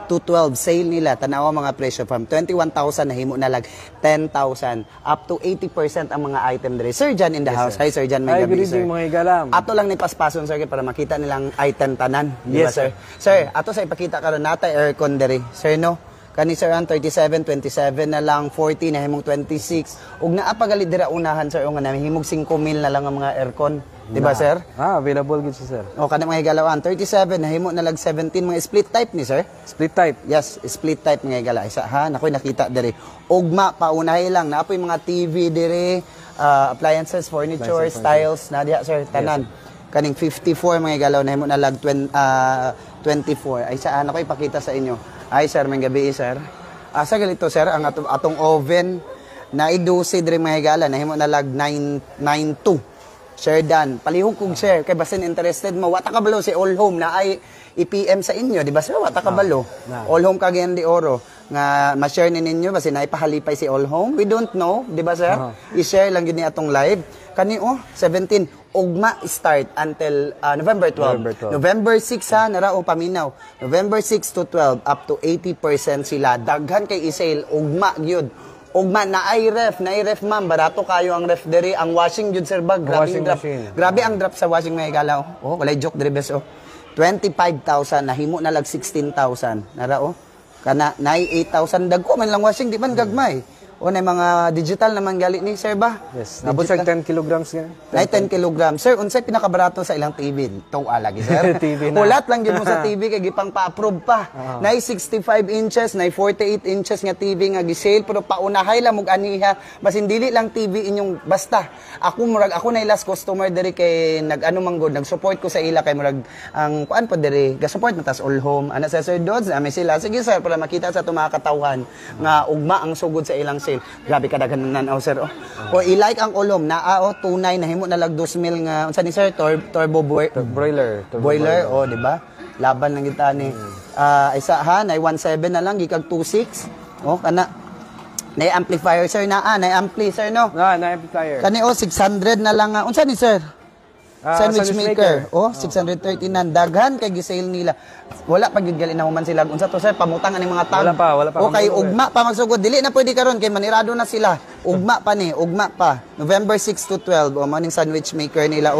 to 12 sale nila tanawa mga presyo from 21,000 na himo na lag 10,000 up to 80% ang mga item diri. Sir Jan in the house. Hi Sir Jan, may gabi sir. Mga igalam. Ato lang ni paspason sir para makita nilang item tanan, di ba sir? Sir, ato sa ipakita karon nata aircon diri. Sir no, kani sir ang 37, 27 na lang, 40 na himong 26. Ug naa pagalit dira unahan sir nga himog 5,000 na lang ang mga aircon. Di ba sir? Available gid sir. O kana mga higalawan 37 na himo na lag 17 mga split type ni sir. Split type. Yes, split type mga higala. Isa ha, nakoy nakita diri. Ugma paunahay lang naapoy mga TV diri, appliances, furniture, styles na diha sir tanan. Kaning 54 mga higalaw na himo na lag 24. Ay sa nakoy ipakita sa inyo. Ay sir, may gabi sir. Asa galito sir ang atong oven na i-12 diri mga higala na himo na lag 992. Share dan. Palihog kong share. Kay basin interested mo. Wata kabalo si All Home na ay i-PM sa inyo. Di ba sir? Wata kabalo. All Home Cagayan de Oro. Nga ma-share ni ninyo. Basin na ipahalipay si All Home. We don't know. Di ba sir? I-share lang yun ni atong live. Kani 17. Ugma start until November 12. November 6 ha. Narao paminaw. November 6 to 12. Up to 80% sila. Daghan kay i-sale. Ugma yun. Ugma na ay ref ma'am, barato kayo ang ref diri, ang washing jud sir bag, grabe ang drop. Grabe ang drop sa washing mga igala. Oh, walay joke diri bes 25,000 nahimo na lag 16,000. Nara kana nay 8,000 dagko man lang washing di man gagmay. O na mga digital naman gali ni sir ba? Yes. Nabot sa 10 kilograms nga. Nay 10 kilograms. Sir, unsay pinakabarato sa ilang TV? Tuw lagi sir. TV na. Ulat lang gyud mo sa TV kay gipang pa-approve pa. Nay 65 inches, nay 48 inches nga TV nga gi-sale pero paunahay lang mug aniha. Basin dili lang TV inyong basta. Ako nay last customer diri kay nag-ano manggod, nag-support ko sa ila kay murag ang kuan po diri, ga-support matas All Home. Ana sa Sir Dodds, ami sila. Sige sir, para makita sa mga katawhan nga ugma ang sugod sa ilang grabe ka daghan nanaw sir o i-like ang ulom na tunay na himo na lag 2,000 nga unsa ni sir turbo boiler o di ba laban lang kita ni isa ha nay 17 na lang gikag 26 kana nay amplifier sir nay ampli sir no nay amplifier kani 600 na lang unsa ni sir sandwich maker. 639 daghan kay gi-sale nila. Wala pa gyud gali na human sila unsa to sir pamutang ani mga tag. Wala pa. Okay, ugma pa magsugod. Dili na pwede karon kay manirado na sila. Ugma pa. November 6 to 12 maning sandwich maker nila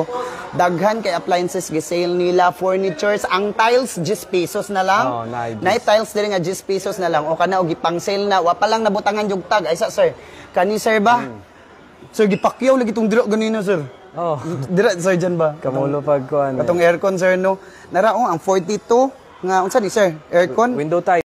Daghan kay appliances gi-sale nila, furnitures, ang tiles 10 pesos na lang. Nay tiles diri nga 10 pesos na lang. O kana og gipang sale na wa pa lang nabutangan jug tag. Ay sa sir. Kani sir ba? Sir gipakyaw lagi tong dira ganina sir. Dira sir dyan ba? Kamulo pag kuan. Katong aircon sir no. Naraong ang 42 nga unsa ni sir? Aircon window type.